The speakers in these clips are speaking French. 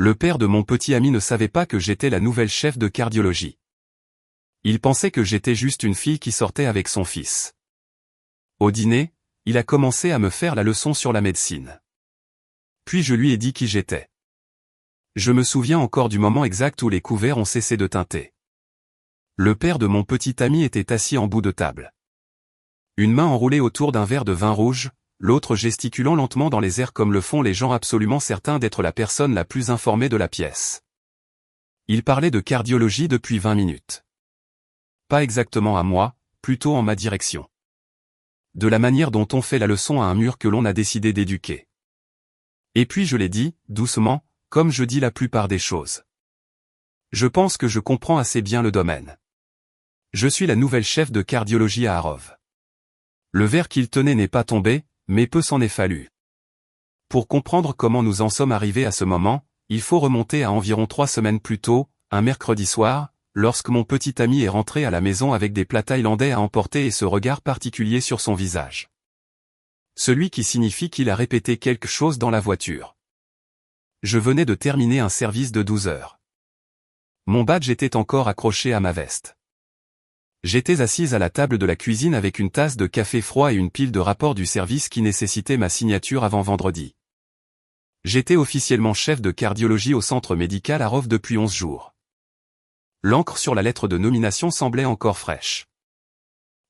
Le père de mon petit ami ne savait pas que j'étais la nouvelle chef de cardiologie. Il pensait que j'étais juste une fille qui sortait avec son fils. Au dîner, il a commencé à me faire la leçon sur la médecine. Puis je lui ai dit qui j'étais. Je me souviens encore du moment exact où les couverts ont cessé de tinter. Le père de mon petit ami était assis en bout de table. Une main enroulée autour d'un verre de vin rouge, l'autre gesticulant lentement dans les airs comme le font les gens absolument certains d'être la personne la plus informée de la pièce. Il parlait de cardiologie depuis 20 minutes. Pas exactement à moi, plutôt en ma direction. De la manière dont on fait la leçon à un mur que l'on a décidé d'éduquer. Et puis je l'ai dit, doucement, comme je dis la plupart des choses. Je pense que je comprends assez bien le domaine. Je suis la nouvelle chef de cardiologie à Harov. Le verre qu'il tenait n'est pas tombé, mais peu s'en est fallu. Pour comprendre comment nous en sommes arrivés à ce moment, il faut remonter à environ 3 semaines plus tôt, un mercredi soir, lorsque mon petit ami est rentré à la maison avec des plats thaïlandais à emporter et ce regard particulier sur son visage. Celui qui signifie qu'il a répété quelque chose dans la voiture. Je venais de terminer un service de 12 heures. Mon badge était encore accroché à ma veste. J'étais assise à la table de la cuisine avec une tasse de café froid et une pile de rapports du service qui nécessitait ma signature avant vendredi. J'étais officiellement chef de cardiologie au centre médical Harov depuis 11 jours. L'encre sur la lettre de nomination semblait encore fraîche.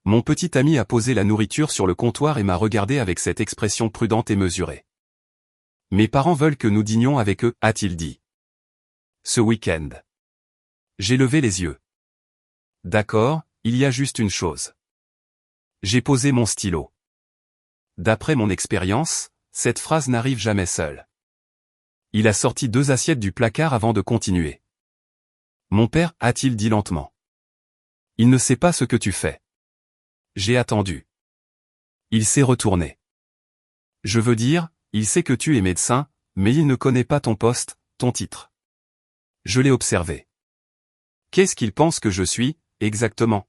Mon petit ami a posé la nourriture sur le comptoir et m'a regardé avec cette expression prudente et mesurée. Mes parents veulent que nous dînions avec eux, a-t-il dit. Ce week-end. J'ai levé les yeux. D'accord, il y a juste une chose. J'ai posé mon stylo. D'après mon expérience, cette phrase n'arrive jamais seule. Il a sorti 2 assiettes du placard avant de continuer. Mon père, a-t-il dit lentement. Il ne sait pas ce que tu fais. J'ai attendu. Il s'est retourné. Je veux dire, il sait que tu es médecin, mais il ne connaît pas ton poste, ton titre. Je l'ai observé. Qu'est-ce qu'il pense que je suis, exactement?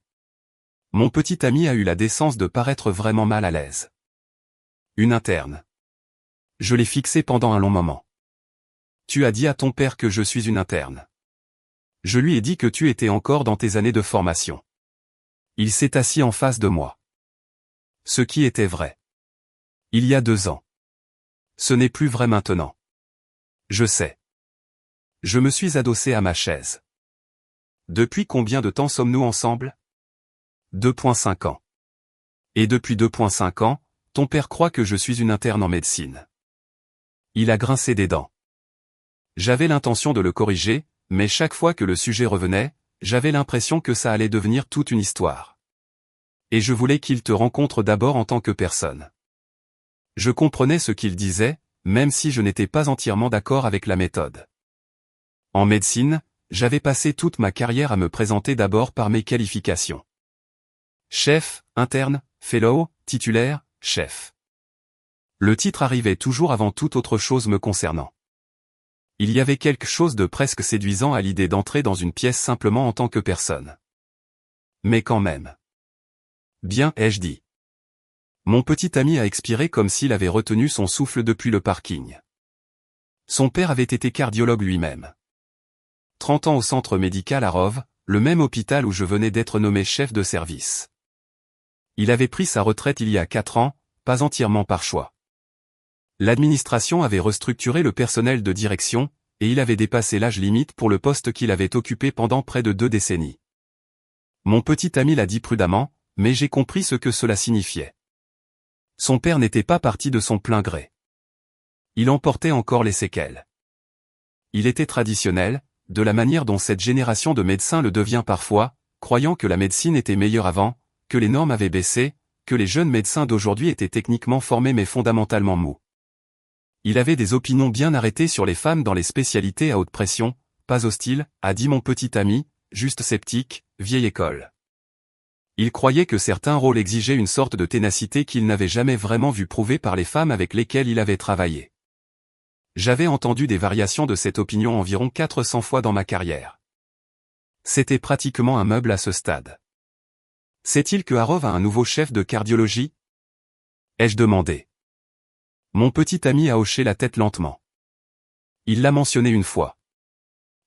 Mon petit ami a eu la décence de paraître vraiment mal à l'aise. Une interne. Je l'ai fixé pendant un long moment. Tu as dit à ton père que je suis une interne. Je lui ai dit que tu étais encore dans tes années de formation. Il s'est assis en face de moi. Ce qui était vrai. Il y a 2 ans. Ce n'est plus vrai maintenant. Je sais. Je me suis adossé à ma chaise. Depuis combien de temps sommes-nous ensemble? 2,5 ans. Et depuis 2,5 ans, ton père croit que je suis une interne en médecine. Il a grincé des dents. J'avais l'intention de le corriger, mais chaque fois que le sujet revenait, j'avais l'impression que ça allait devenir toute une histoire. Et je voulais qu'il te rencontre d'abord en tant que personne. Je comprenais ce qu'il disait, même si je n'étais pas entièrement d'accord avec la méthode. En médecine, j'avais passé toute ma carrière à me présenter d'abord par mes qualifications. Chef, interne, fellow, titulaire, chef. Le titre arrivait toujours avant toute autre chose me concernant. Il y avait quelque chose de presque séduisant à l'idée d'entrer dans une pièce simplement en tant que personne. Mais quand même. Bien, ai-je dit. Mon petit ami a expiré comme s'il avait retenu son souffle depuis le parking. Son père avait été cardiologue lui-même. 30 ans au centre médical Harov, le même hôpital où je venais d'être nommé chef de service. Il avait pris sa retraite il y a 4 ans, pas entièrement par choix. L'administration avait restructuré le personnel de direction, et il avait dépassé l'âge limite pour le poste qu'il avait occupé pendant près de 2 décennies. Mon petit ami l'a dit prudemment, mais j'ai compris ce que cela signifiait. Son père n'était pas parti de son plein gré. Il en portait encore les séquelles. Il était traditionnel, de la manière dont cette génération de médecins le devient parfois, croyant que la médecine était meilleure avant, que les normes avaient baissé, que les jeunes médecins d'aujourd'hui étaient techniquement formés mais fondamentalement mous. Il avait des opinions bien arrêtées sur les femmes dans les spécialités à haute pression, pas hostile, a dit mon petit ami, juste sceptique, vieille école. Il croyait que certains rôles exigeaient une sorte de ténacité qu'il n'avait jamais vraiment vu prouvée par les femmes avec lesquelles il avait travaillé. J'avais entendu des variations de cette opinion environ 400 fois dans ma carrière. C'était pratiquement un meuble à ce stade. Sait-il que Harov a un nouveau chef de cardiologie? Ai-je demandé. Mon petit ami a hoché la tête lentement. Il l'a mentionné une fois.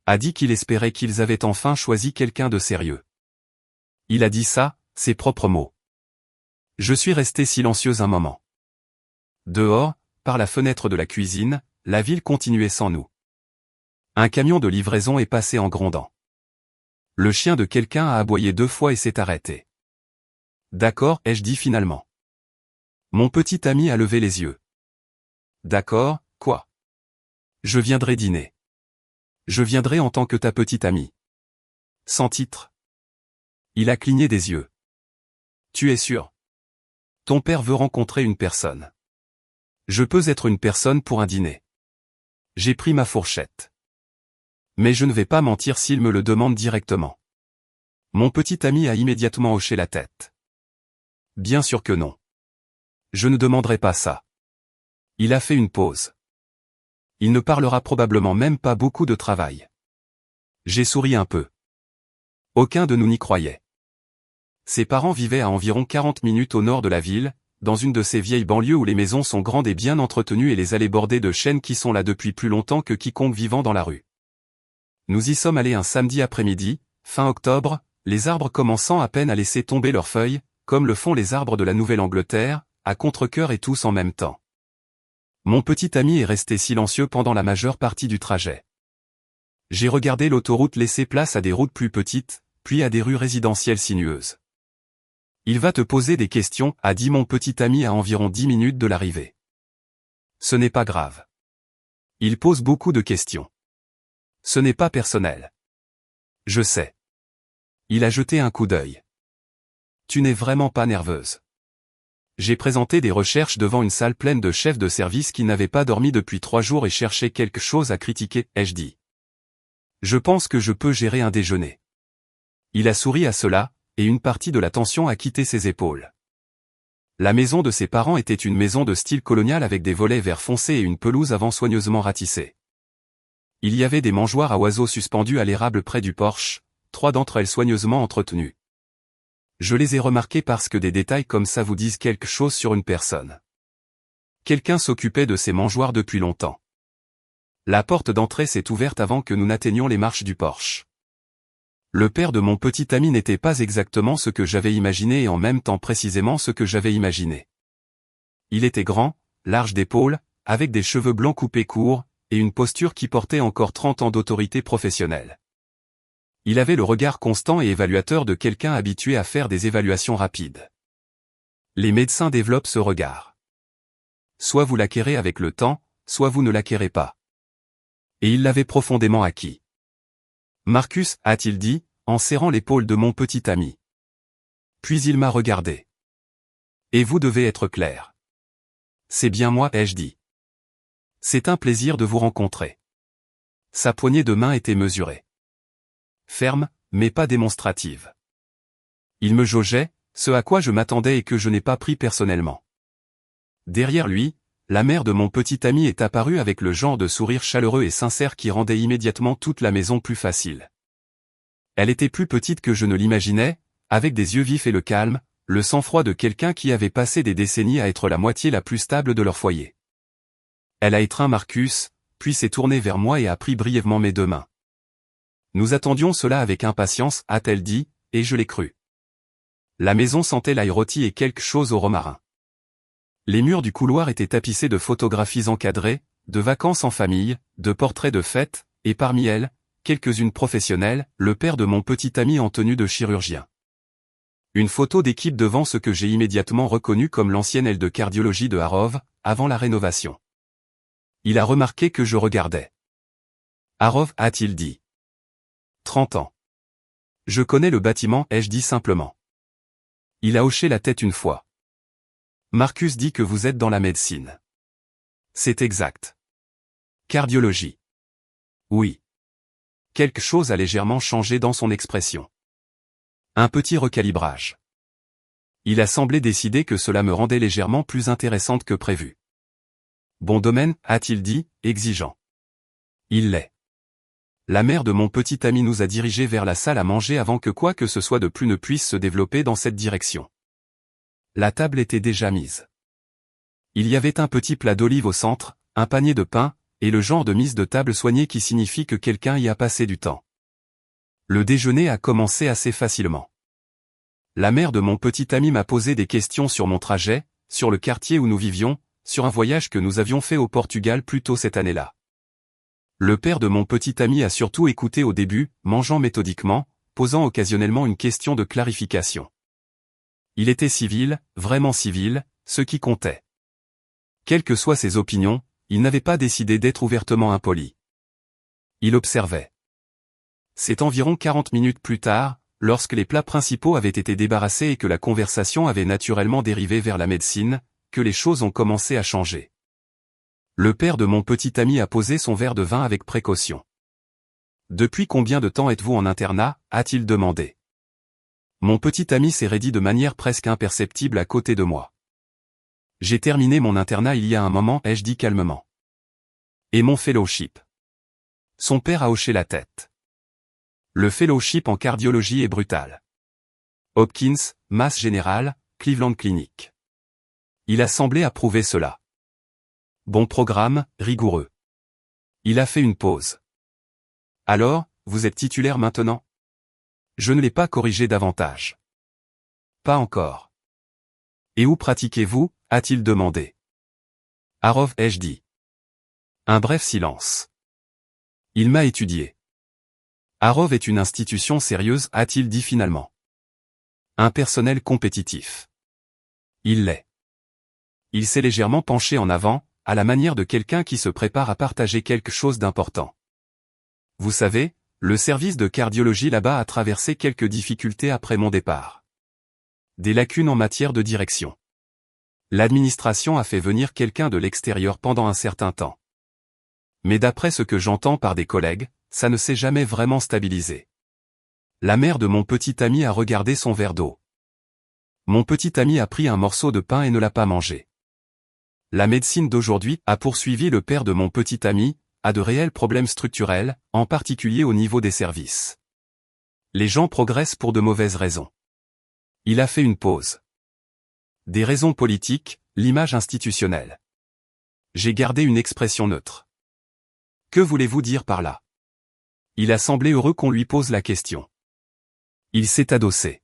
A dit qu'il espérait qu'ils avaient enfin choisi quelqu'un de sérieux. Il a dit ça, ses propres mots. Je suis resté silencieuse un moment. Dehors, par la fenêtre de la cuisine, la ville continuait sans nous. Un camion de livraison est passé en grondant. Le chien de quelqu'un a aboyé 2 fois et s'est arrêté. D'accord, ai-je dit finalement. Mon petit ami a levé les yeux. D'accord, quoi? Je viendrai dîner. Je viendrai en tant que ta petite amie. Sans titre. Il a cligné des yeux. Tu es sûr? Ton père veut rencontrer une personne. Je peux être une personne pour un dîner. J'ai pris ma fourchette. Mais je ne vais pas mentir s'il me le demande directement. Mon petit ami a immédiatement hoché la tête. Bien sûr que non. Je ne demanderai pas ça. Il a fait une pause. Il ne parlera probablement même pas beaucoup de travail. J'ai souri un peu. Aucun de nous n'y croyait. Ses parents vivaient à environ 40 minutes au nord de la ville, dans une de ces vieilles banlieues où les maisons sont grandes et bien entretenues et les allées bordées de chênes qui sont là depuis plus longtemps que quiconque vivant dans la rue. Nous y sommes allés un samedi après-midi, fin octobre, les arbres commençant à peine à laisser tomber leurs feuilles, comme le font les arbres de la Nouvelle-Angleterre, à contre-cœur et tous en même temps. Mon petit ami est resté silencieux pendant la majeure partie du trajet. J'ai regardé l'autoroute laisser place à des routes plus petites, puis à des rues résidentielles sinueuses. Il va te poser des questions, a dit mon petit ami à environ 10 minutes de l'arrivée. Ce n'est pas grave. Il pose beaucoup de questions. Ce n'est pas personnel. Je sais. Il a jeté un coup d'œil. Tu n'es vraiment pas nerveuse. J'ai présenté des recherches devant une salle pleine de chefs de service qui n'avaient pas dormi depuis 3 jours et cherchaient quelque chose à critiquer, ai-je dit. Je pense que je peux gérer un déjeuner. Il a souri à cela, et une partie de la tension a quitté ses épaules. La maison de ses parents était une maison de style colonial avec des volets vert foncé et une pelouse avant soigneusement ratissée. Il y avait des mangeoires à oiseaux suspendus à l'érable près du porche, 3 d'entre elles soigneusement entretenues. Je les ai remarquées parce que des détails comme ça vous disent quelque chose sur une personne. Quelqu'un s'occupait de ces mangeoires depuis longtemps. La porte d'entrée s'est ouverte avant que nous n'atteignions les marches du porche. Le père de mon petit ami n'était pas exactement ce que j'avais imaginé et en même temps précisément ce que j'avais imaginé. Il était grand, large d'épaules, avec des cheveux blancs coupés courts, et une posture qui portait encore 30 ans d'autorité professionnelle. Il avait le regard constant et évaluateur de quelqu'un habitué à faire des évaluations rapides. Les médecins développent ce regard. Soit vous l'acquérez avec le temps, soit vous ne l'acquérez pas. Et il l'avait profondément acquis. Marcus, a-t-il dit, en serrant l'épaule de mon petit ami. Puis il m'a regardé. Et vous devez être clair. C'est bien moi, ai-je dit. C'est un plaisir de vous rencontrer. Sa poignée de main était mesurée. Ferme, mais pas démonstrative. Il me jaugeait, ce à quoi je m'attendais et que je n'ai pas pris personnellement. Derrière lui, la mère de mon petit ami est apparue avec le genre de sourire chaleureux et sincère qui rendait immédiatement toute la maison plus facile. Elle était plus petite que je ne l'imaginais, avec des yeux vifs et le calme, le sang-froid de quelqu'un qui avait passé des décennies à être la moitié la plus stable de leur foyer. Elle a étreint Marcus, puis s'est tournée vers moi et a pris brièvement mes 2 mains. Nous attendions cela avec impatience, a-t-elle dit, et je l'ai cru. La maison sentait l'ail rôti et quelque chose au romarin. Les murs du couloir étaient tapissés de photographies encadrées, de vacances en famille, de portraits de fêtes, et parmi elles, quelques-unes professionnelles, le père de mon petit ami en tenue de chirurgien. Une photo d'équipe devant ce que j'ai immédiatement reconnu comme l'ancienne aile de cardiologie de Harrov, avant la rénovation. Il a remarqué que je regardais. Harrov, a-t-il dit. 30 ans. Je connais le bâtiment, ai-je dit simplement. Il a hoché la tête une fois. Marcus dit que vous êtes dans la médecine. C'est exact. Cardiologie. Oui. Quelque chose a légèrement changé dans son expression. Un petit recalibrage. Il a semblé décider que cela me rendait légèrement plus intéressante que prévu. Bon domaine, a-t-il dit, exigeant. Il l'est. La mère de mon petit ami nous a dirigés vers la salle à manger avant que quoi que ce soit de plus ne puisse se développer dans cette direction. La table était déjà mise. Il y avait un petit plat d'olives au centre, un panier de pain, et le genre de mise de table soignée qui signifie que quelqu'un y a passé du temps. Le déjeuner a commencé assez facilement. La mère de mon petit ami m'a posé des questions sur mon trajet, sur le quartier où nous vivions, sur un voyage que nous avions fait au Portugal plus tôt cette année-là. Le père de mon petit ami a surtout écouté au début, mangeant méthodiquement, posant occasionnellement une question de clarification. Il était civil, vraiment civil, ce qui comptait. Quelles que soient ses opinions, il n'avait pas décidé d'être ouvertement impoli. Il observait. C'est environ 40 minutes plus tard, lorsque les plats principaux avaient été débarrassés et que la conversation avait naturellement dérivé vers la médecine, que les choses ont commencé à changer. Le père de mon petit ami a posé son verre de vin avec précaution. « Depuis combien de temps êtes-vous en internat » a-t-il demandé. Mon petit ami s'est raidi de manière presque imperceptible à côté de moi. « J'ai terminé mon internat il y a un moment » ai-je dit calmement. « Et mon fellowship ?» Son père a hoché la tête. Le fellowship en cardiologie est brutal. Hopkins, Mass General, Cleveland Clinic. Il a semblé approuver cela. Bon programme, rigoureux. Il a fait une pause. Alors, vous êtes titulaire maintenant? Je ne l'ai pas corrigé davantage. Pas encore. Et où pratiquez-vous? A-t-il demandé. Harrov, ai-je dit. Un bref silence. Il m'a étudié. Harrov est une institution sérieuse, a-t-il dit finalement. Un personnel compétitif. Il l'est. Il s'est légèrement penché en avant, à la manière de quelqu'un qui se prépare à partager quelque chose d'important. Vous savez, le service de cardiologie là-bas a traversé quelques difficultés après mon départ. Des lacunes en matière de direction. L'administration a fait venir quelqu'un de l'extérieur pendant un certain temps. Mais d'après ce que j'entends par des collègues, ça ne s'est jamais vraiment stabilisé. La mère de mon petit ami a regardé son verre d'eau. Mon petit ami a pris un morceau de pain et ne l'a pas mangé. La médecine d'aujourd'hui, a poursuivi le père de mon petit ami, a de réels problèmes structurels, en particulier au niveau des services. Les gens progressent pour de mauvaises raisons. Il a fait une pause. Des raisons politiques, l'image institutionnelle. J'ai gardé une expression neutre. Que voulez-vous dire par là? Il a semblé heureux qu'on lui pose la question. Il s'est adossé.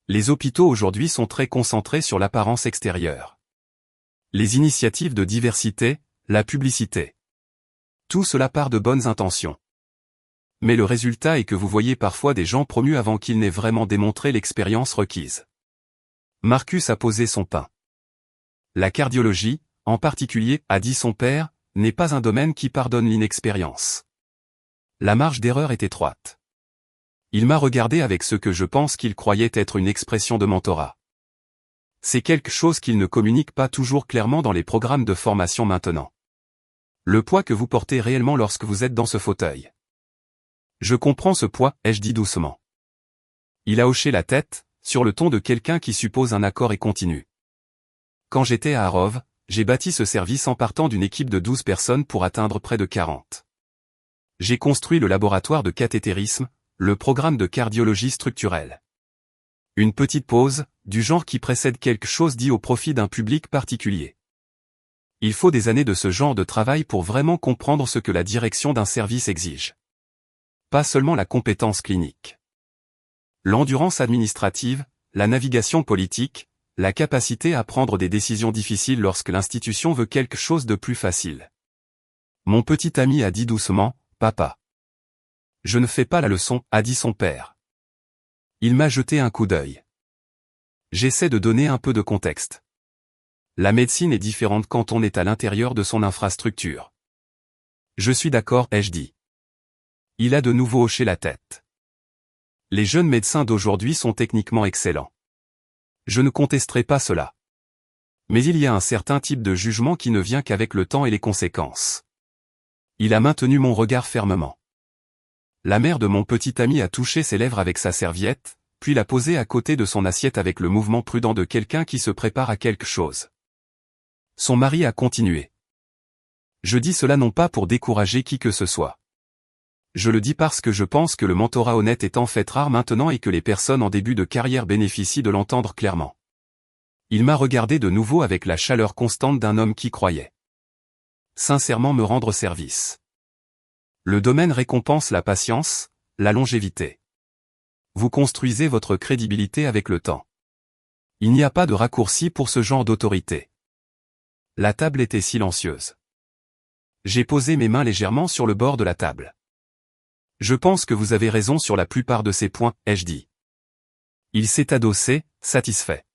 Les hôpitaux aujourd'hui sont très concentrés sur l'apparence extérieure. Les initiatives de diversité, la publicité. Tout cela part de bonnes intentions. Mais le résultat est que vous voyez parfois des gens promus avant qu'ils n'aient vraiment démontré l'expérience requise. Marcus a posé son pain. La cardiologie, en particulier, a dit son père, n'est pas un domaine qui pardonne l'inexpérience. La marge d'erreur est étroite. Il m'a regardé avec ce que je pense qu'il croyait être une expression de mentorat. C'est quelque chose qu'il ne communique pas toujours clairement dans les programmes de formation maintenant. Le poids que vous portez réellement lorsque vous êtes dans ce fauteuil. Je comprends ce poids, ai-je dit doucement. Il a hoché la tête, sur le ton de quelqu'un qui suppose un accord et continue. Quand j'étais à Harrov, j'ai bâti ce service en partant d'une équipe de 12 personnes pour atteindre près de 40. J'ai construit le laboratoire de cathétérisme, le programme de cardiologie structurelle. Une petite pause, du genre qui précède quelque chose dit au profit d'un public particulier. Il faut des années de ce genre de travail pour vraiment comprendre ce que la direction d'un service exige. Pas seulement la compétence clinique. L'endurance administrative, la navigation politique, la capacité à prendre des décisions difficiles lorsque l'institution veut quelque chose de plus facile. Mon petit ami a dit doucement, « Papa. Je ne fais pas la leçon » a dit son père. Il m'a jeté un coup d'œil. J'essaie de donner un peu de contexte. La médecine est différente quand on est à l'intérieur de son infrastructure. Je suis d'accord, ai-je dit. Il a de nouveau hoché la tête. Les jeunes médecins d'aujourd'hui sont techniquement excellents. Je ne contesterai pas cela. Mais il y a un certain type de jugement qui ne vient qu'avec le temps et les conséquences. Il a maintenu mon regard fermement. La mère de mon petit ami a touché ses lèvres avec sa serviette, puis l'a posée à côté de son assiette avec le mouvement prudent de quelqu'un qui se prépare à quelque chose. Son mari a continué. Je dis cela non pas pour décourager qui que ce soit. Je le dis parce que je pense que le mentorat honnête est en fait rare maintenant et que les personnes en début de carrière bénéficient de l'entendre clairement. Il m'a regardé de nouveau avec la chaleur constante d'un homme qui croyait. sincèrement me rendre service. Le domaine récompense la patience, la longévité. Vous construisez votre crédibilité avec le temps. Il n'y a pas de raccourci pour ce genre d'autorité. La table était silencieuse. J'ai posé mes mains légèrement sur le bord de la table. Je pense que vous avez raison sur la plupart de ces points, ai-je dit. Il s'est adossé, satisfait.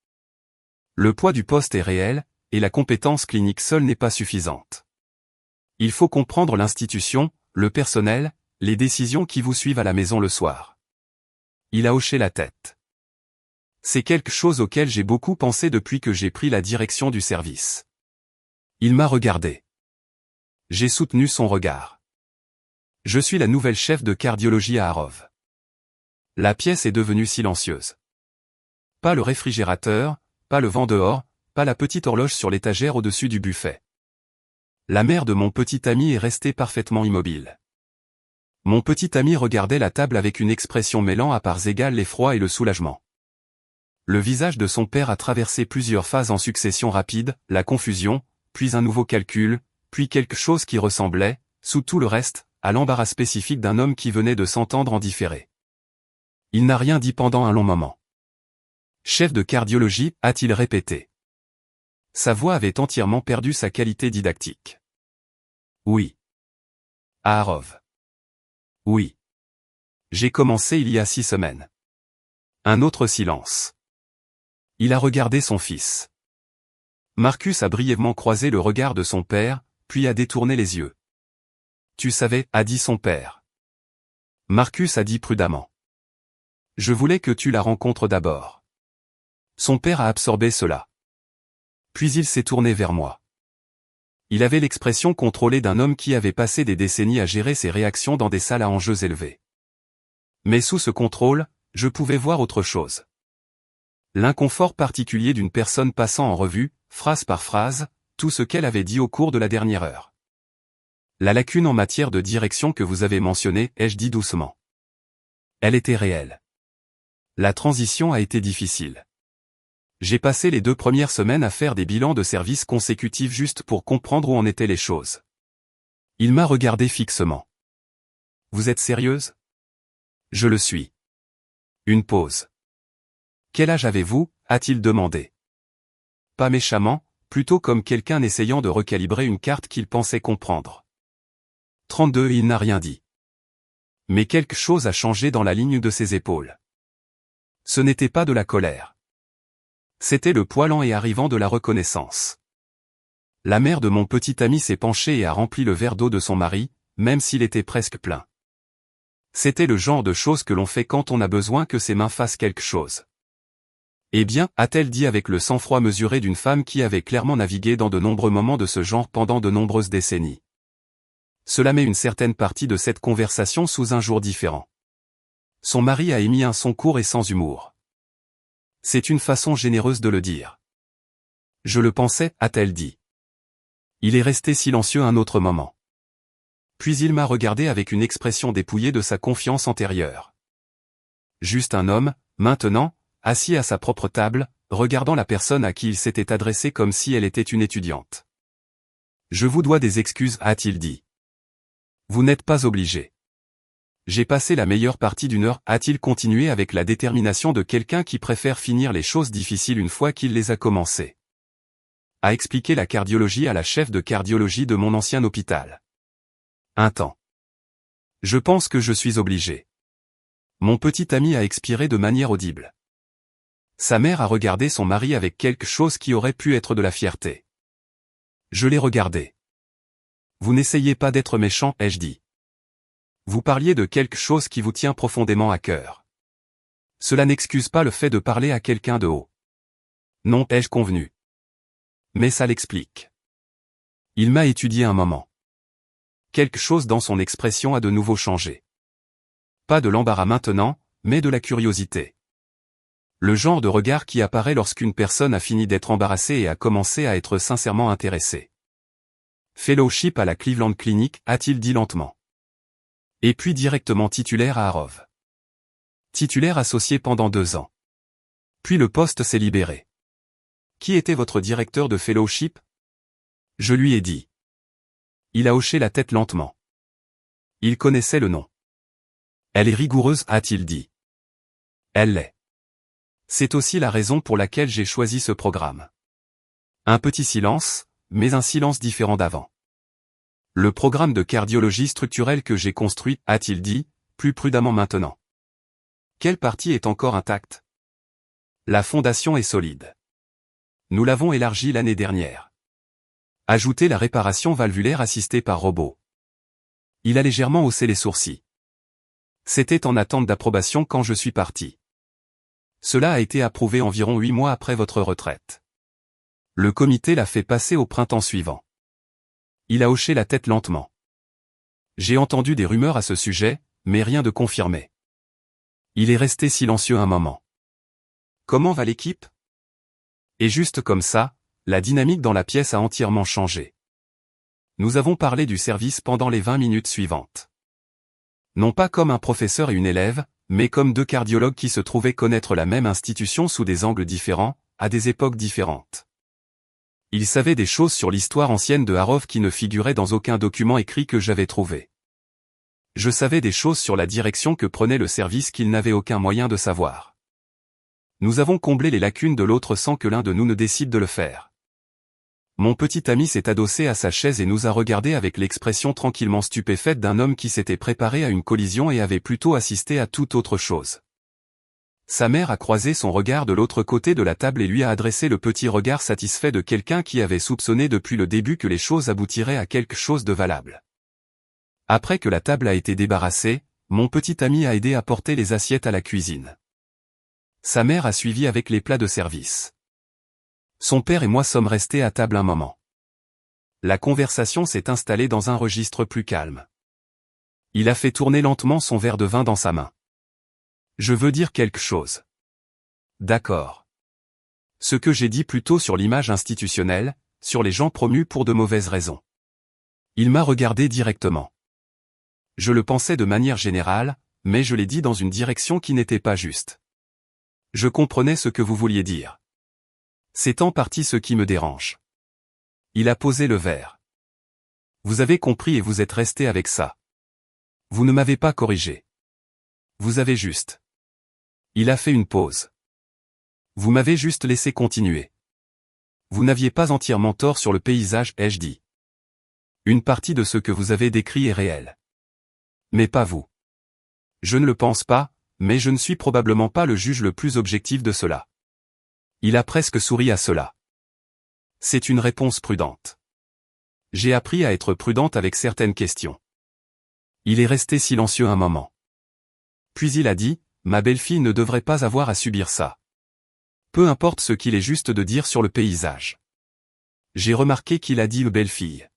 Le poids du poste est réel, et la compétence clinique seule n'est pas suffisante. Il faut comprendre l'institution, le personnel, les décisions qui vous suivent à la maison le soir. Il a hoché la tête. C'est quelque chose auquel j'ai beaucoup pensé depuis que j'ai pris la direction du service. Il m'a regardé. J'ai soutenu son regard. Je suis la nouvelle chef de cardiologie à Harrov. La pièce est devenue silencieuse. Pas le réfrigérateur, pas le vent dehors, pas la petite horloge sur l'étagère au-dessus du buffet. La mère de mon petit ami est restée parfaitement immobile. Mon petit ami regardait la table avec une expression mêlant à parts égales l'effroi et le soulagement. Le visage de son père a traversé plusieurs phases en succession rapide, la confusion, puis un nouveau calcul, puis quelque chose qui ressemblait, sous tout le reste, à l'embarras spécifique d'un homme qui venait de s'entendre en différé. Il n'a rien dit pendant un long moment. Chef de cardiologie, a-t-il répété. Sa voix avait entièrement perdu sa qualité didactique. Oui. À Harrov. Oui. J'ai commencé il y a 6 semaines. Un autre silence. Il a regardé son fils. Marcus a brièvement croisé le regard de son père, puis a détourné les yeux. Tu savais, a dit son père. Marcus a dit prudemment. Je voulais que tu la rencontres d'abord. Son père a absorbé cela. Puis il s'est tourné vers moi. Il avait l'expression contrôlée d'un homme qui avait passé des décennies à gérer ses réactions dans des salles à enjeux élevés. Mais sous ce contrôle, je pouvais voir autre chose. L'inconfort particulier d'une personne passant en revue, phrase par phrase, tout ce qu'elle avait dit au cours de la dernière heure. La lacune en matière de direction que vous avez mentionnée, ai-je dit doucement. Elle était réelle. La transition a été difficile. J'ai passé les 2 premières semaines à faire des bilans de service consécutifs juste pour comprendre où en étaient les choses. Il m'a regardé fixement. Vous êtes sérieuse? Je le suis. Une pause. Quel âge avez-vous? A-t-il demandé. Pas méchamment, plutôt comme quelqu'un essayant de recalibrer une carte qu'il pensait comprendre. 32. Il n'a rien dit. Mais quelque chose a changé dans la ligne de ses épaules. Ce n'était pas de la colère. C'était le poids lent et arrivant de la reconnaissance. La mère de mon petit ami s'est penchée et a rempli le verre d'eau de son mari, même s'il était presque plein. C'était le genre de choses que l'on fait quand on a besoin que ses mains fassent quelque chose. Eh bien, a-t-elle dit avec le sang-froid mesuré d'une femme qui avait clairement navigué dans de nombreux moments de ce genre pendant de nombreuses décennies. Cela met une certaine partie de cette conversation sous un jour différent. Son mari a émis un son court et sans humour. C'est une façon généreuse de le dire. Je le pensais, a-t-elle dit. Il est resté silencieux un autre moment. Puis il m'a regardé avec une expression dépouillée de sa confiance antérieure. Juste un homme, maintenant, assis à sa propre table, regardant la personne à qui il s'était adressé comme si elle était une étudiante. Je vous dois des excuses, a-t-il dit. Vous n'êtes pas obligé. J'ai passé la meilleure partie d'une heure, a-t-il continué avec la détermination de quelqu'un qui préfère finir les choses difficiles une fois qu'il les a commencées. À expliquer la cardiologie à la chef de cardiologie de mon ancien hôpital. Un temps. Je pense que je suis obligé. Mon petit ami a expiré de manière audible. Sa mère a regardé son mari avec quelque chose qui aurait pu être de la fierté. Je l'ai regardé. Vous n'essayez pas d'être méchant, ai-je dit. Vous parliez de quelque chose qui vous tient profondément à cœur. Cela n'excuse pas le fait de parler à quelqu'un de haut. Non, ai-je convenu. Mais ça l'explique. Il m'a étudié un moment. Quelque chose dans son expression a de nouveau changé. Pas de l'embarras maintenant, mais de la curiosité. Le genre de regard qui apparaît lorsqu'une personne a fini d'être embarrassée et a commencé à être sincèrement intéressée. Fellowship à la Cleveland Clinic, a-t-il dit lentement. Et puis directement titulaire à Harrov. Titulaire associé pendant 2 ans. Puis le poste s'est libéré. Qui était votre directeur de fellowship? Je lui ai dit. Il a hoché la tête lentement. Il connaissait le nom. Elle est rigoureuse, a-t-il dit. Elle l'est. C'est aussi la raison pour laquelle j'ai choisi ce programme. Un petit silence, mais un silence différent d'avant. Le programme de cardiologie structurelle que j'ai construit, a-t-il dit, plus prudemment maintenant. Quelle partie est encore intacte? La fondation est solide. Nous l'avons élargie l'année dernière. Ajoutez la réparation valvulaire assistée par robot. Il a légèrement haussé les sourcils. C'était en attente d'approbation quand je suis parti. Cela a été approuvé environ 8 mois après votre retraite. Le comité l'a fait passer au printemps suivant. Il a hoché la tête lentement. J'ai entendu des rumeurs à ce sujet, mais rien de confirmé. Il est resté silencieux un moment. Comment va l'équipe? Et juste comme ça, la dynamique dans la pièce a entièrement changé. Nous avons parlé du service pendant les 20 minutes suivantes. Non pas comme un professeur et une élève, mais comme deux cardiologues qui se trouvaient connaître la même institution sous des angles différents, à des époques différentes. Ils savaient des choses sur l'histoire ancienne de Harov qui ne figuraient dans aucun document écrit que j'avais trouvé. Je savais des choses sur la direction que prenait le service qu'ils n'avaient aucun moyen de savoir. Nous avons comblé les lacunes de l'autre sans que l'un de nous ne décide de le faire. Mon petit ami s'est adossé à sa chaise et nous a regardés avec l'expression tranquillement stupéfaite d'un homme qui s'était préparé à une collision et avait plutôt assisté à toute autre chose. Sa mère a croisé son regard de l'autre côté de la table et lui a adressé le petit regard satisfait de quelqu'un qui avait soupçonné depuis le début que les choses aboutiraient à quelque chose de valable. Après que la table a été débarrassée, mon petit ami a aidé à porter les assiettes à la cuisine. Sa mère a suivi avec les plats de service. Son père et moi sommes restés à table un moment. La conversation s'est installée dans un registre plus calme. Il a fait tourner lentement son verre de vin dans sa main. Je veux dire quelque chose. D'accord. Ce que j'ai dit plus tôt sur l'image institutionnelle, sur les gens promus pour de mauvaises raisons. Il m'a regardé directement. Je le pensais de manière générale, mais je l'ai dit dans une direction qui n'était pas juste. Je comprenais ce que vous vouliez dire. C'est en partie ce qui me dérange. Il a posé le verre. Vous avez compris et vous êtes resté avec ça. Vous ne m'avez pas corrigé. Vous avez juste. Il a fait une pause. Vous m'avez juste laissé continuer. Vous n'aviez pas entièrement tort sur le paysage, ai-je dit. Une partie de ce que vous avez décrit est réelle. Mais pas vous. Je ne le pense pas, mais je ne suis probablement pas le juge le plus objectif de cela. Il a presque souri à cela. C'est une réponse prudente. J'ai appris à être prudente avec certaines questions. Il est resté silencieux un moment. Puis il a dit, ma belle-fille ne devrait pas avoir à subir ça. Peu importe ce qu'il est juste de dire sur le paysage. J'ai remarqué qu'il a dit belle-fille.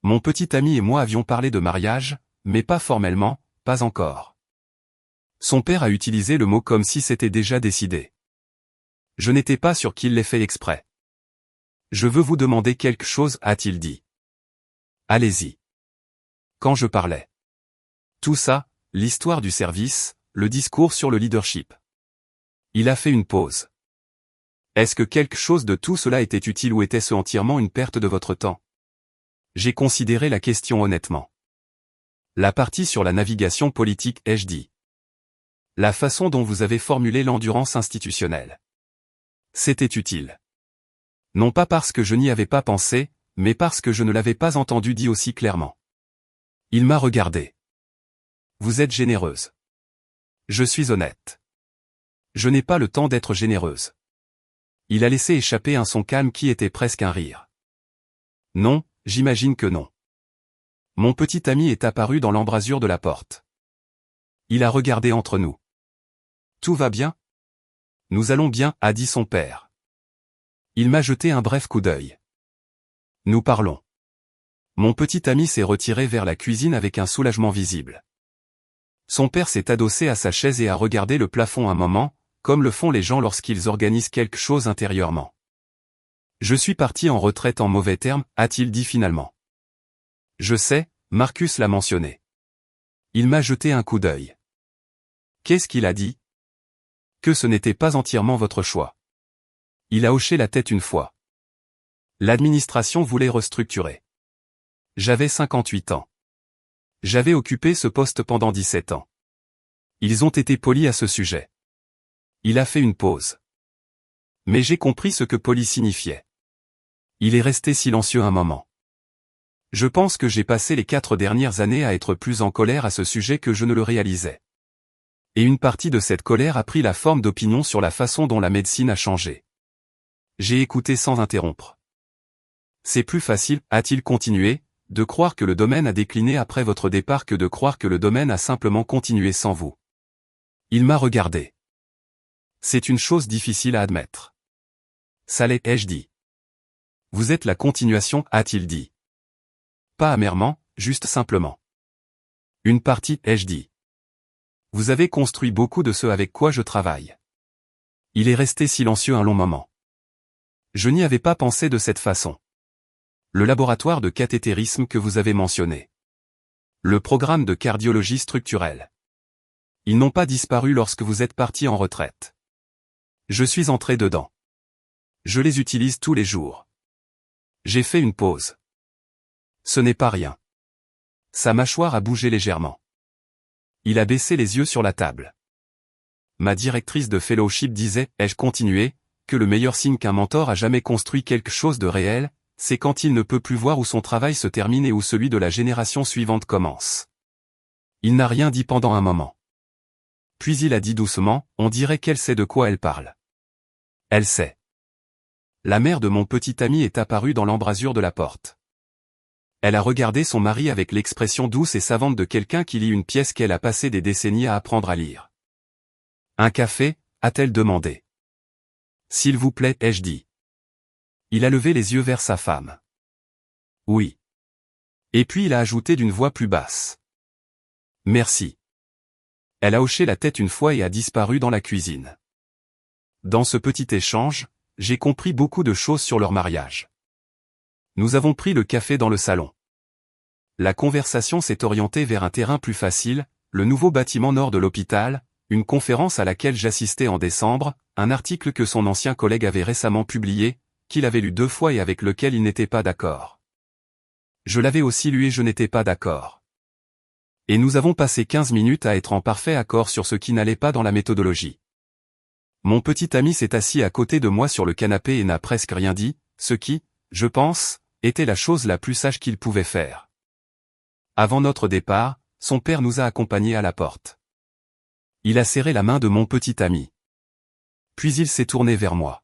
Mon petit ami et moi avions parlé de mariage, mais pas formellement, pas encore. Son père a utilisé le mot comme si c'était déjà décidé. Je n'étais pas sûr qu'il l'ait fait exprès. Je veux vous demander quelque chose, a-t-il dit. Allez-y. Quand je parlais. Tout ça, l'histoire du service, le discours sur le leadership. Il a fait une pause. Est-ce que quelque chose de tout cela était utile ou était-ce entièrement une perte de votre temps? J'ai considéré la question honnêtement. La partie sur la navigation politique, ai-je dit. La façon dont vous avez formulé l'endurance institutionnelle. C'était utile. Non pas parce que je n'y avais pas pensé, mais parce que je ne l'avais pas entendu dit aussi clairement. Il m'a regardé. Vous êtes généreuse. Je suis honnête. Je n'ai pas le temps d'être généreuse. Il a laissé échapper un son calme qui était presque un rire. Non, j'imagine que non. Mon petit ami est apparu dans l'embrasure de la porte. Il a regardé entre nous. Tout va bien? Nous allons bien, a dit son père. Il m'a jeté un bref coup d'œil. Nous parlons. Mon petit ami s'est retiré vers la cuisine avec un soulagement visible. Son père s'est adossé à sa chaise et a regardé le plafond un moment, comme le font les gens lorsqu'ils organisent quelque chose intérieurement. Je suis parti en retraite en mauvais termes, a-t-il dit finalement. Je sais, Marcus l'a mentionné. Il m'a jeté un coup d'œil. Qu'est-ce qu'il a dit? Que ce n'était pas entièrement votre choix. Il a hoché la tête une fois. L'administration voulait restructurer. J'avais 58 ans. J'avais occupé ce poste pendant 17 ans. Ils ont été polis à ce sujet. Il a fait une pause. Mais j'ai compris ce que poli signifiait. Il est resté silencieux un moment. Je pense que j'ai passé les 4 dernières années à être plus en colère à ce sujet que je ne le réalisais. Et une partie de cette colère a pris la forme d'opinion sur la façon dont la médecine a changé. J'ai écouté sans interrompre. C'est plus facile, a-t-il continué, de croire que le domaine a décliné après votre départ que de croire que le domaine a simplement continué sans vous. Il m'a regardé. C'est une chose difficile à admettre. Ça l'est, ai-je dit. Vous êtes la continuation, a-t-il dit. Pas amèrement, juste simplement. Une partie, ai-je dit. Vous avez construit beaucoup de ce avec quoi je travaille. Il est resté silencieux un long moment. Je n'y avais pas pensé de cette façon. Le laboratoire de cathétérisme que vous avez mentionné. Le programme de cardiologie structurelle. Ils n'ont pas disparu lorsque vous êtes parti en retraite. Je suis entré dedans. Je les utilise tous les jours. J'ai fait une pause. Ce n'est pas rien. Sa mâchoire a bougé légèrement. Il a baissé les yeux sur la table. Ma directrice de fellowship disait, ai-je continué, que le meilleur signe qu'un mentor a jamais construit quelque chose de réel, c'est quand il ne peut plus voir où son travail se termine et où celui de la génération suivante commence. Il n'a rien dit pendant un moment. Puis il a dit doucement, on dirait qu'elle sait de quoi elle parle. Elle sait. La mère de mon petit ami est apparue dans l'embrasure de la porte. Elle a regardé son mari avec l'expression douce et savante de quelqu'un qui lit une pièce qu'elle a passé des décennies à apprendre à lire. Un café, a-t-elle demandé. S'il vous plaît, ai-je dit. Il a levé les yeux vers sa femme. Oui. Et puis il a ajouté d'une voix plus basse. Merci. Elle a hoché la tête une fois et a disparu dans la cuisine. Dans ce petit échange, j'ai compris beaucoup de choses sur leur mariage. Nous avons pris le café dans le salon. La conversation s'est orientée vers un terrain plus facile, le nouveau bâtiment nord de l'hôpital, une conférence à laquelle j'assistais en décembre, un article que son ancien collègue avait récemment publié, qu'il avait lu 2 fois et avec lequel il n'était pas d'accord. Je l'avais aussi lu et je n'étais pas d'accord. Et nous avons passé 15 minutes à être en parfait accord sur ce qui n'allait pas dans la méthodologie. Mon petit ami s'est assis à côté de moi sur le canapé et n'a presque rien dit, ce qui, je pense, était la chose la plus sage qu'il pouvait faire. Avant notre départ, son père nous a accompagnés à la porte. Il a serré la main de mon petit ami. Puis il s'est tourné vers moi.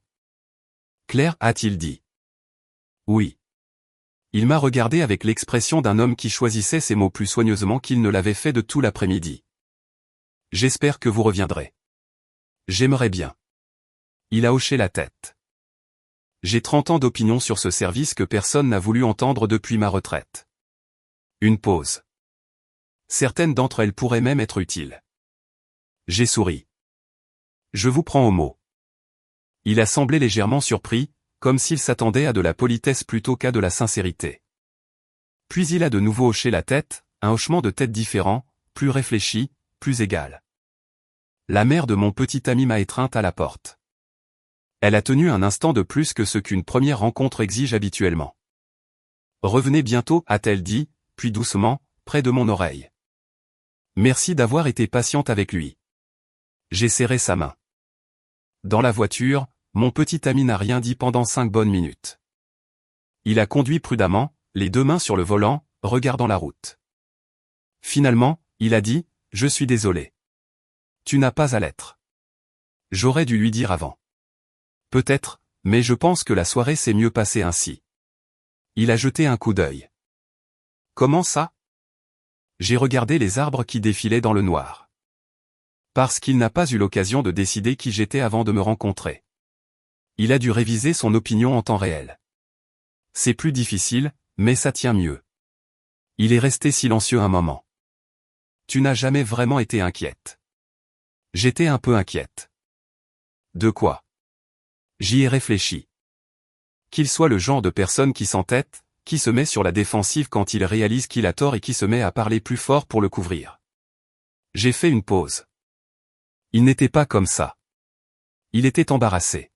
Claire, a-t-il dit. Oui. Il m'a regardé avec l'expression d'un homme qui choisissait ses mots plus soigneusement qu'il ne l'avait fait de tout l'après-midi. J'espère que vous reviendrez. J'aimerais bien. Il a hoché la tête. J'ai 30 ans d'opinion sur ce service que personne n'a voulu entendre depuis ma retraite. Une pause. Certaines d'entre elles pourraient même être utiles. J'ai souri. Je vous prends au mot. Il a semblé légèrement surpris, comme s'il s'attendait à de la politesse plutôt qu'à de la sincérité. Puis il a de nouveau hoché la tête, un hochement de tête différent, plus réfléchi, plus égal. La mère de mon petit ami m'a étreinte à la porte. Elle a tenu un instant de plus que ce qu'une première rencontre exige habituellement. Revenez bientôt, a-t-elle dit, puis doucement, près de mon oreille. Merci d'avoir été patiente avec lui. J'ai serré sa main. Dans la voiture, mon petit ami n'a rien dit pendant 5 bonnes minutes. Il a conduit prudemment, les 2 mains sur le volant, regardant la route. Finalement, il a dit, « Je suis désolé. Tu n'as pas à l'être. J'aurais dû lui dire avant. Peut-être, mais je pense que la soirée s'est mieux passée ainsi. » Il a jeté un coup d'œil. Comment ça? J'ai regardé les arbres qui défilaient dans le noir. Parce qu'il n'a pas eu l'occasion de décider qui j'étais avant de me rencontrer. Il a dû réviser son opinion en temps réel. C'est plus difficile, mais ça tient mieux. Il est resté silencieux un moment. Tu n'as jamais vraiment été inquiète. J'étais un peu inquiète. De quoi? J'y ai réfléchi. Qu'il soit le genre de personne qui s'entête, qui se met sur la défensive quand il réalise qu'il a tort et qui se met à parler plus fort pour le couvrir. J'ai fait une pause. Il n'était pas comme ça. Il était embarrassé.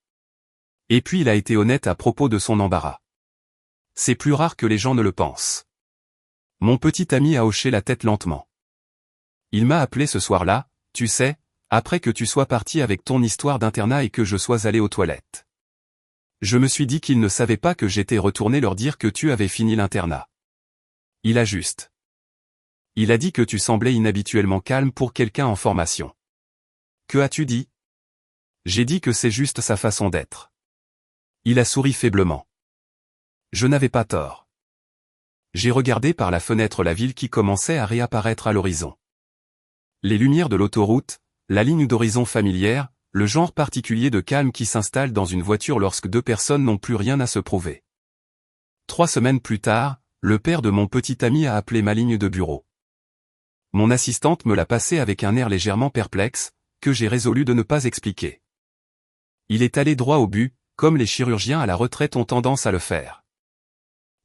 Et puis il a été honnête à propos de son embarras. C'est plus rare que les gens ne le pensent. Mon petit ami a hoché la tête lentement. Il m'a appelé ce soir-là, tu sais, après que tu sois parti avec ton histoire d'internat et que je sois allé aux toilettes. Je me suis dit qu'il ne savait pas que j'étais retourné leur dire que tu avais fini l'internat. Il a juste. Il a dit que tu semblais inhabituellement calme pour quelqu'un en formation. Que as-tu dit? J'ai dit que c'est juste sa façon d'être. Il a souri faiblement. Je n'avais pas tort. J'ai regardé par la fenêtre la ville qui commençait à réapparaître à l'horizon. Les lumières de l'autoroute, la ligne d'horizon familière, le genre particulier de calme qui s'installe dans une voiture lorsque deux personnes n'ont plus rien à se prouver. 3 semaines plus tard, le père de mon petit ami a appelé ma ligne de bureau. Mon assistante me l'a passé avec un air légèrement perplexe, que j'ai résolu de ne pas expliquer. Il est allé droit au but, comme les chirurgiens à la retraite ont tendance à le faire.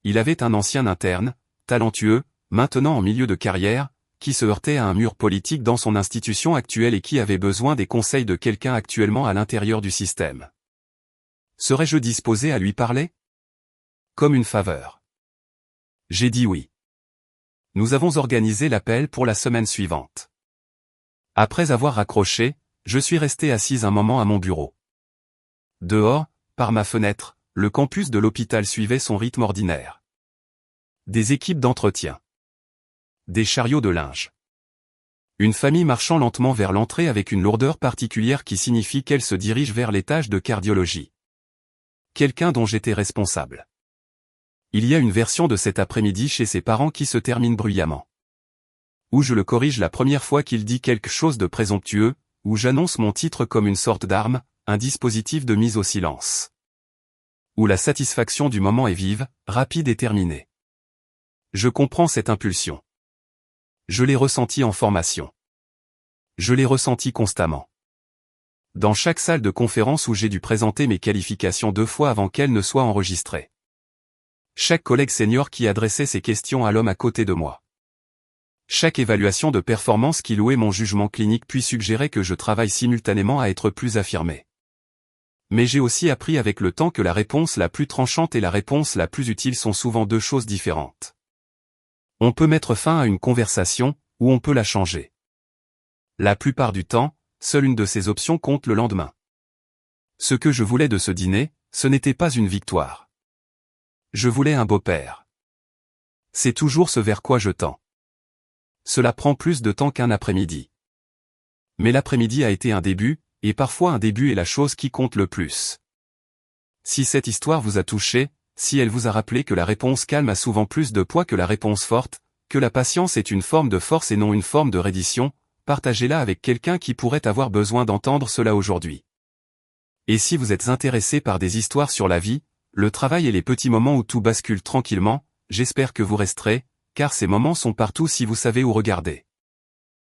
Il avait un ancien interne, talentueux, maintenant en milieu de carrière, qui se heurtait à un mur politique dans son institution actuelle et qui avait besoin des conseils de quelqu'un actuellement à l'intérieur du système. Serais-je disposé à lui parler? Comme une faveur. J'ai dit oui. Nous avons organisé l'appel pour la semaine suivante. Après avoir raccroché, je suis resté assise un moment à mon bureau. Dehors, par ma fenêtre, le campus de l'hôpital suivait son rythme ordinaire. Des équipes d'entretien. Des chariots de linge. Une famille marchant lentement vers l'entrée avec une lourdeur particulière qui signifie qu'elle se dirige vers l'étage de cardiologie. Quelqu'un dont j'étais responsable. Il y a une version de cet après-midi chez ses parents qui se termine bruyamment. Où je le corrige la première fois qu'il dit quelque chose de présomptueux, où j'annonce mon titre comme une sorte d'arme, un dispositif de mise au silence. Où la satisfaction du moment est vive, rapide et terminée. Je comprends cette impulsion. Je l'ai ressentie en formation. Je l'ai ressentie constamment. Dans chaque salle de conférence où j'ai dû présenter mes qualifications 2 fois avant qu'elles ne soient enregistrées. Chaque collègue senior qui adressait ses questions à l'homme à côté de moi. Chaque évaluation de performance qui louait mon jugement clinique puis suggérait que je travaille simultanément à être plus affirmé. Mais j'ai aussi appris avec le temps que la réponse la plus tranchante et la réponse la plus utile sont souvent 2 choses différentes. On peut mettre fin à une conversation, ou on peut la changer. La plupart du temps, seule une de ces options compte le lendemain. Ce que je voulais de ce dîner, ce n'était pas une victoire. Je voulais un beau-père. C'est toujours ce vers quoi je tends. Cela prend plus de temps qu'un après-midi. Mais l'après-midi a été un début, et parfois un début est la chose qui compte le plus. Si cette histoire vous a touché, si elle vous a rappelé que la réponse calme a souvent plus de poids que la réponse forte, que la patience est une forme de force et non une forme de reddition, partagez-la avec quelqu'un qui pourrait avoir besoin d'entendre cela aujourd'hui. Et si vous êtes intéressé par des histoires sur la vie, le travail et les petits moments où tout bascule tranquillement, j'espère que vous resterez, car ces moments sont partout si vous savez où regarder.